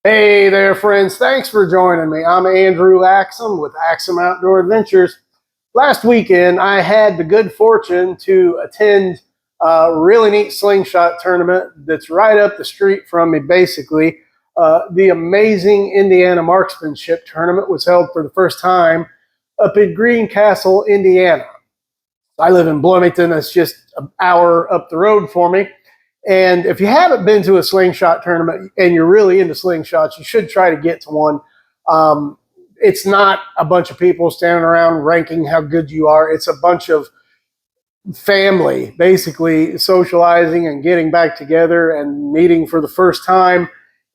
Hey there, friends. Thanks for joining me. I'm Andrew Axum with Axum Outdoor Adventures. Last weekend, I had the good fortune to attend a really neat slingshot tournament that's right up the street from me, basically. The amazing Indiana Marksmanship Tournament was held for the first time up in Greencastle, Indiana. I live in Bloomington. That's just an hour up the road for me. And if you haven't been to a slingshot tournament and you're really into slingshots, you should try to get to one. It's not a bunch of people standing around ranking how good you are. It's a bunch of family basically socializing and getting back together and meeting for the first time.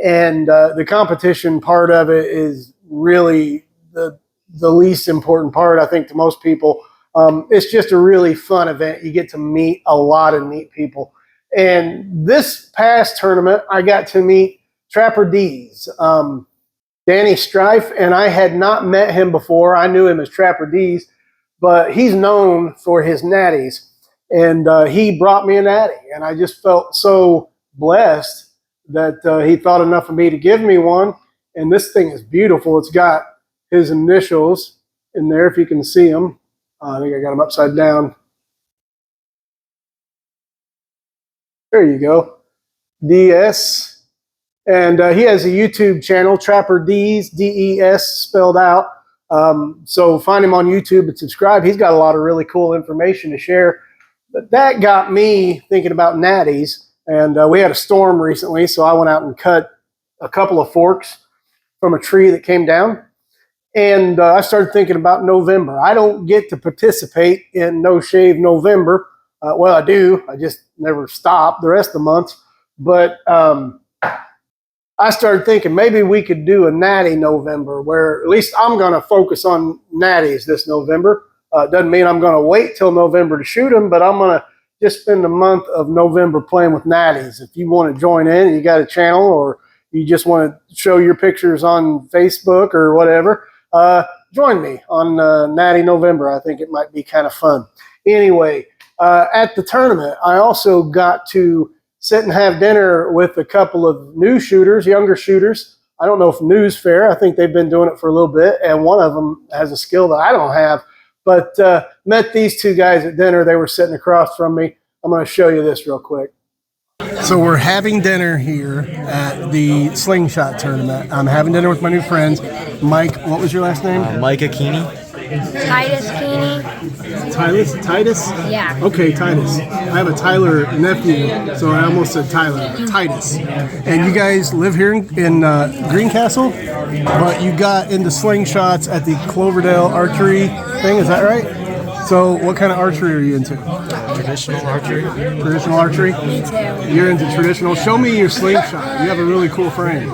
And the competition part of it is really the least important part, I think, to most people. It's just a really fun event. You get to meet a lot of neat people. And this past tournament, I got to meet Trapper D's, Danny Strife, and I had not met him before. I knew him as Trapper D's, but he's known for his natties. And he brought me a natty, and I just felt so blessed that he thought enough of me to give me one. And this thing is beautiful. It's got his initials in there, if you can see them. I think I got them upside down. There you go, DS. And he has a YouTube channel, Trapper D's, D-E-S spelled out. So find him on YouTube and subscribe. He's got a lot of really cool information to share. But that got me thinking about natties. And we had a storm recently, so I went out and cut a couple of forks from a tree that came down. And I started thinking about November. I don't get to participate in No Shave November. Well, I do. I just never stop the rest of the months. But I started thinking maybe we could do a natty November, where at least I'm going to focus on natties this November. Doesn't mean I'm going to wait till November to shoot them, but I'm going to just spend the month of November playing with natties. If you want to join in, you got a channel, or you just want to show your pictures on Facebook or whatever, join me on Natty November. I think it might be kind of fun. Anyway, at the tournament, I also got to sit and have dinner with a couple of new shooters, younger shooters. I don't know if new's fair. I think they've been doing it for a little bit, and one of them has a skill that I don't have. But met these two guys at dinner. They were sitting across from me. I'm going to show you this real quick. So we're having dinner here at the Slingshot tournament. I'm having dinner with my new friends. Mike, what was your last name? Mike Akini. Titus Keeney. Titus? Yeah. Okay, Titus. I have a Tyler nephew, so I almost said Tyler. Titus. And you guys live here in Greencastle, but you got into slingshots at the Cloverdale archery thing, is that right? So what kind of archery are you into? Traditional archery. Traditional archery? Me too. You're into traditional. Show me your slingshot. You have a really cool frame.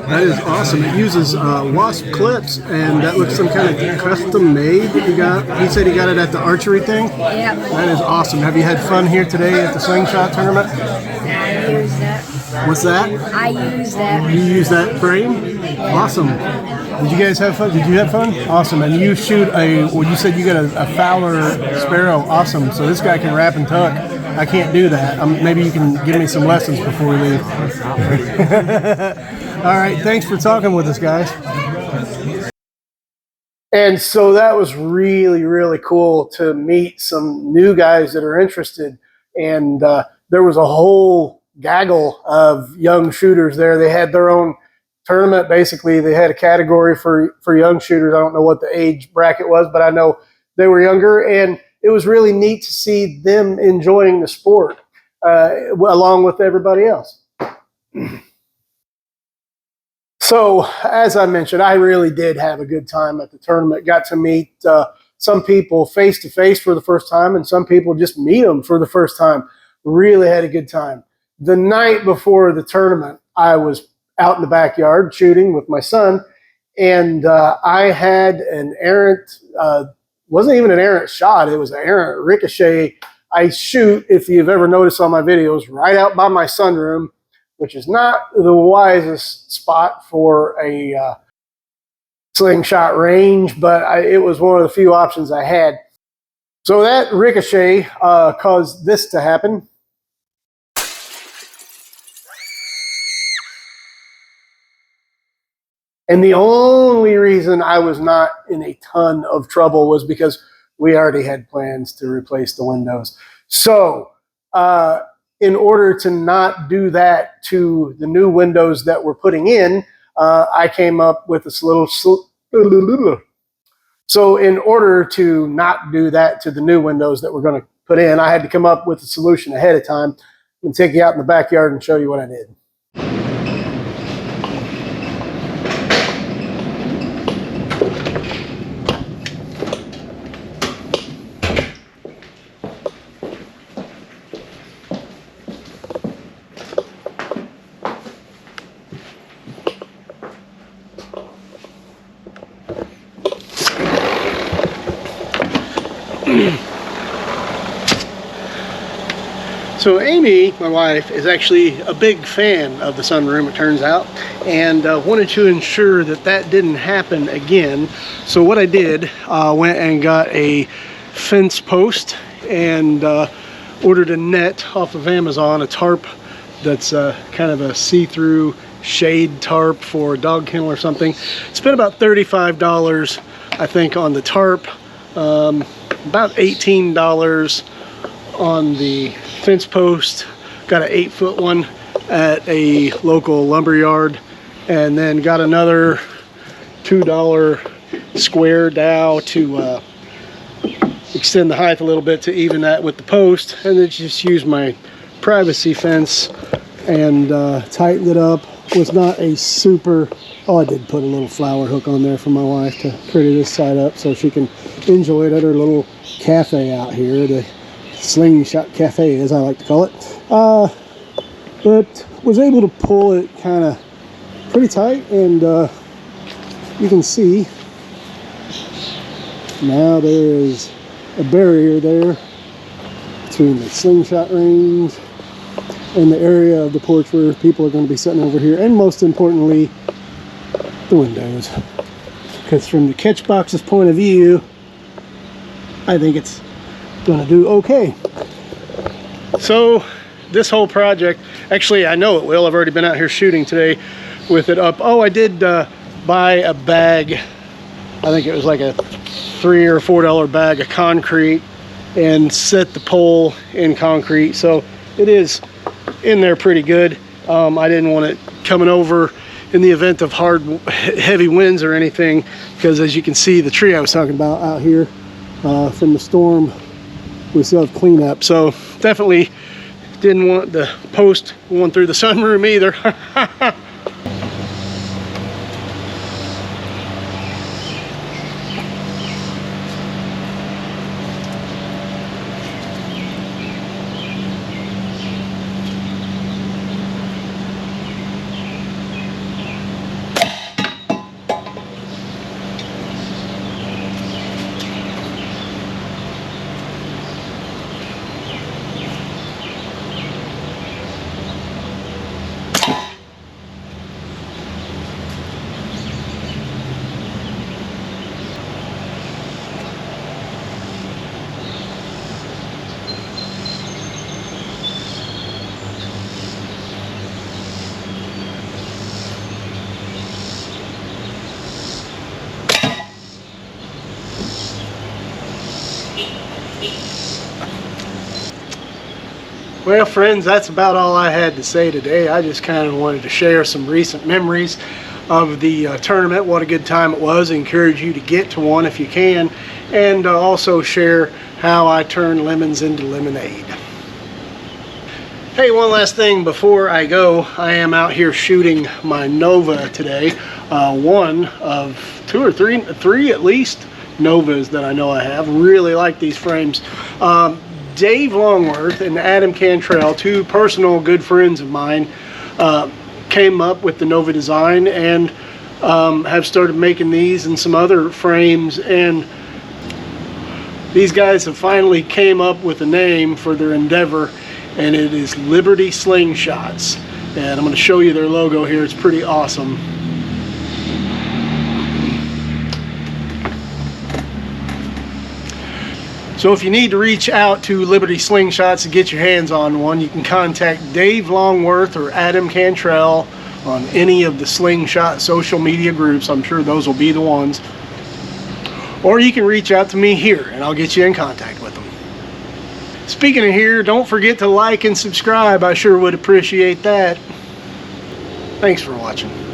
That is awesome. It uses wasp clips, and that looks some kind of custom made that you got. He said he got it at the archery thing? Yep. That is awesome. Have you had fun here today at the slingshot tournament? I use that. What's that? I use that. You use that frame? Awesome. Did you guys have fun? Did you have fun? Awesome. And you shoot well, you said you got a Fowler Sparrow. Awesome. So this guy can wrap and tuck. I can't do that. Maybe you can give me some lessons before we leave. All right. Thanks for talking with us, guys. And so that was really, really cool to meet some new guys that are interested. And there was a whole gaggle of young shooters there. They had their own tournament. Basically, they had a category for young shooters. I don't know what the age bracket was, but I know they were younger. And it was really neat to see them enjoying the sport along with everybody else. So, as I mentioned, I really did have a good time at the tournament. Got to meet some people face-to-face for the first time, and some people just meet them for the first time. Really had a good time. The night before the tournament, I was out in the backyard shooting with my son, and I had an errant, wasn't even an errant shot, it was an errant ricochet. I shoot, if you've ever noticed on my videos, right out by my sunroom, which is not the wisest spot for a slingshot range, but it was one of the few options I had. So that ricochet caused this to happen. And the only reason I was not in a ton of trouble was because we already had plans to replace the windows. So, in order to not do that to the new windows that we're putting in, I came up with this little. So, in order to not do that to the new windows that we're going to put in, I had to come up with a solution ahead of time and take you out in the backyard and show you what I did. So Amy, my wife, is actually a big fan of the sunroom, it turns out, and wanted to ensure that that didn't happen again. So what I did, went and got a fence post and ordered a net off of Amazon, a tarp that's kind of a see-through shade tarp for a dog kennel or something. Spent about $35, I think, on the tarp, about $18 on the fence post. Got an 8-foot one at a local lumber yard, and then got another $2 square dowel to extend the height a little bit to even that with the post, and then just use my privacy fence and tightened it up. Was not a super, oh, I did put a little flower hook on there for my wife to pretty this side up so she can enjoy it at her little cafe out here, the Slingshot Cafe, as I like to call it. But was able to pull it kind of pretty tight, and you can see now there is a barrier there between the slingshot range and the area of the porch where people are going to be sitting over here, and most importantly, the windows. Because from the catch box's point of view, I think it's gonna do okay. So this whole project, actually I know it will, I've already been out here shooting today with it up. Oh, I did buy a bag, I think it was like a $3 or $4 bag of concrete, and set the pole in concrete, so it is in there pretty good. I didn't want it coming over in the event of hard, heavy winds or anything, because as you can see, the tree I was talking about out here from the storm, we still have cleanup, so definitely didn't want the post going through the sunroom either. Well, friends, that's about all I had to say today. I just kind of wanted to share some recent memories of the tournament. What a good time it was. I encourage you to get to one if you can, and also share how I turn lemons into lemonade. Hey, one last thing before I go. I am out here shooting my Nova today. One of two or three at least Novas that I know I have. Really like these frames. Dave Longworth and Adam Cantrell, two personal good friends of mine, came up with the Nova design and have started making these and some other frames, and these guys have finally came up with a name for their endeavor, and it is Liberty Slingshots. And I'm going to show you their logo here. It's pretty awesome. So if you need to reach out to Liberty Slingshots to get your hands on one, you can contact Dave Longworth or Adam Cantrell on any of the Slingshot social media groups. I'm sure those will be the ones. Or you can reach out to me here and I'll get you in contact with them. Speaking of here, don't forget to like and subscribe. I sure would appreciate that. Thanks for watching.